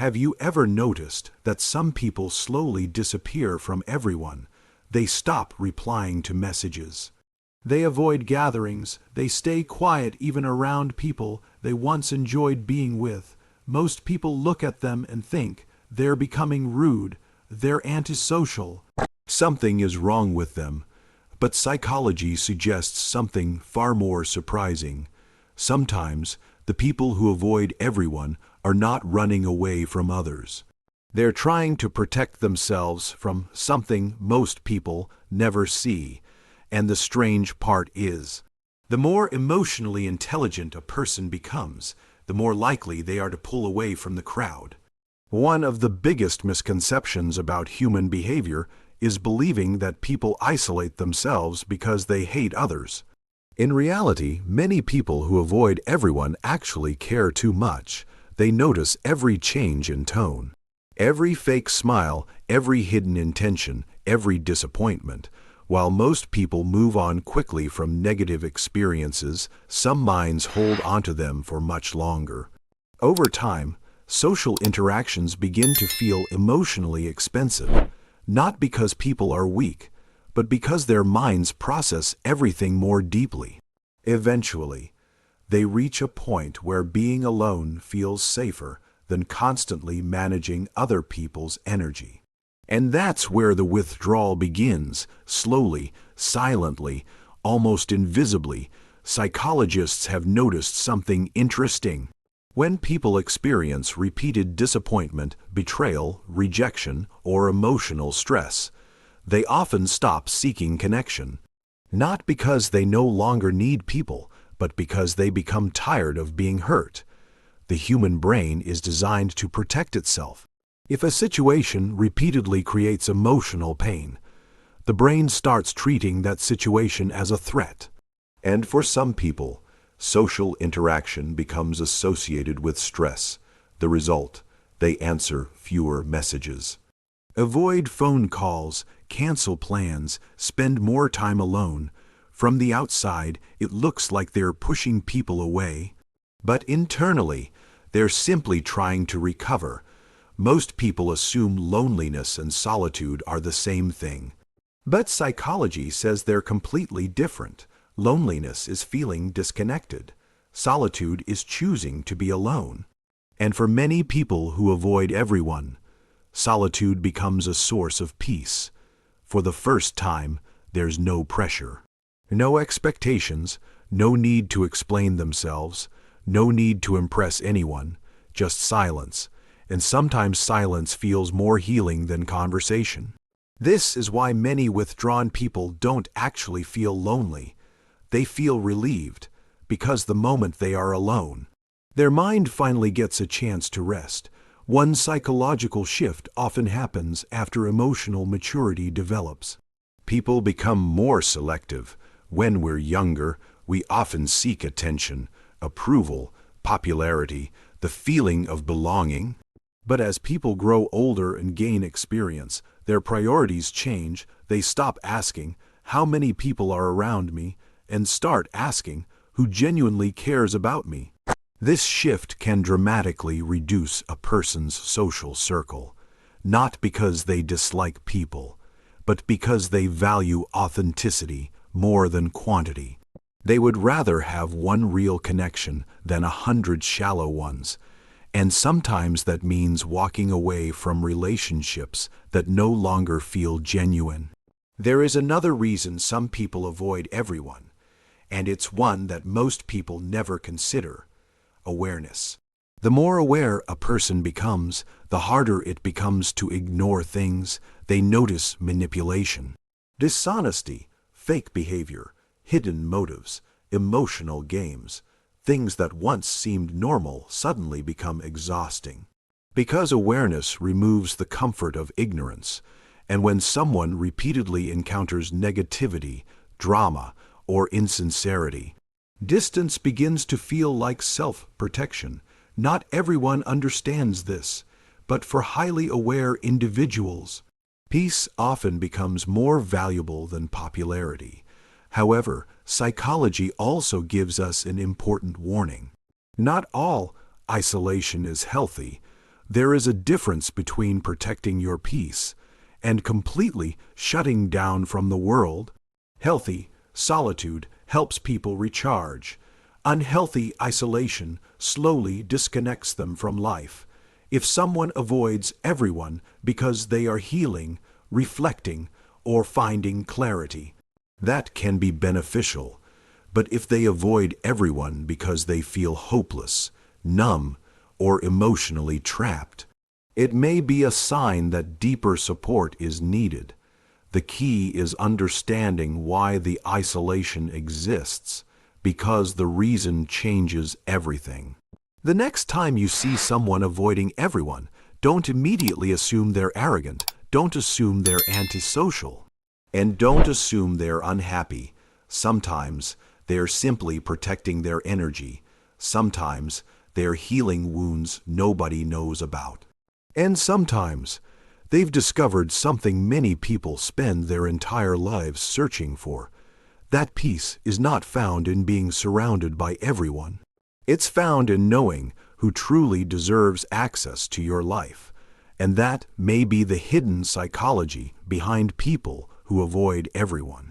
Have you ever noticed that some people slowly disappear from everyone? They stop replying to messages. They avoid gatherings. They stay quiet even around people they once enjoyed being with. Most people look at them and think, they're becoming rude, they're antisocial. Something is wrong with them. But psychology suggests something far more surprising. Sometimes, the people who avoid everyone are not running away from others. They're trying to protect themselves from something most people never see. And the strange part is, the more emotionally intelligent a person becomes, the more likely they are to pull away from the crowd. One of the biggest misconceptions about human behavior is believing that people isolate themselves because they hate others. In reality, many people who avoid everyone actually care too much. They notice every change in tone, every fake smile, every hidden intention, every disappointment. While most people move on quickly from negative experiences, some minds hold onto them for much longer. Over time, social interactions begin to feel emotionally expensive, not because people are weak, but because their minds process everything more deeply. Eventually, they reach a point where being alone feels safer than constantly managing other people's energy. And that's where the withdrawal begins, slowly, silently, almost invisibly. Psychologists have noticed something interesting. When people experience repeated disappointment, betrayal, rejection, or emotional stress, they often stop seeking connection. Not because they no longer need people, but because they become tired of being hurt. The human brain is designed to protect itself. If a situation repeatedly creates emotional pain, the brain starts treating that situation as a threat. And for some people, social interaction becomes associated with stress. The result, they answer fewer messages, avoid phone calls, cancel plans, spend more time alone. From the outside, it looks like they're pushing people away, but internally, they're simply trying to recover. Most people assume loneliness and solitude are the same thing. But psychology says they're completely different. Loneliness is feeling disconnected. Solitude is choosing to be alone. And for many people who avoid everyone, solitude becomes a source of peace. For the first time, there's no pressure, no expectations, no need to explain themselves, no need to impress anyone, just silence. And sometimes silence feels more healing than conversation. This is why many withdrawn people don't actually feel lonely. They feel relieved, because the moment they are alone, their mind finally gets a chance to rest. One psychological shift often happens after emotional maturity develops. People become more selective. When we're younger, we often seek attention, approval, popularity, the feeling of belonging. But as people grow older and gain experience, their priorities change. They stop asking, how many people are around me, and start asking, who genuinely cares about me. This shift can dramatically reduce a person's social circle, not because they dislike people, but because they value authenticity more than quantity. They would rather have one real connection than 100 shallow ones. And sometimes that means walking away from relationships that no longer feel genuine. There is another reason some people avoid everyone, and it's one that most people never consider: awareness. The more aware a person becomes, the harder it becomes to ignore things. They notice manipulation, dishonesty, fake behavior, hidden motives, emotional games. Things that once seemed normal suddenly become exhausting. Because awareness removes the comfort of ignorance, and when someone repeatedly encounters negativity, drama, or insincerity, distance begins to feel like self-protection. Not everyone understands this, but for highly aware individuals, peace often becomes more valuable than popularity. However, psychology also gives us an important warning. Not all isolation is healthy. There is a difference between protecting your peace and completely shutting down from the world. Healthy solitude helps people recharge. Unhealthy isolation slowly disconnects them from life. If someone avoids everyone because they are healing, reflecting, or finding clarity, that can be beneficial. But if they avoid everyone because they feel hopeless, numb, or emotionally trapped, it may be a sign that deeper support is needed. The key is understanding why the isolation exists, because the reason changes everything. The next time you see someone avoiding everyone, don't immediately assume they're arrogant, don't assume they're antisocial, and don't assume they're unhappy. Sometimes they're simply protecting their energy. Sometimes they're healing wounds nobody knows about. And sometimes they've discovered something many people spend their entire lives searching for. That peace is not found in being surrounded by everyone. It's found in knowing who truly deserves access to your life. And that may be the hidden psychology behind people who avoid everyone.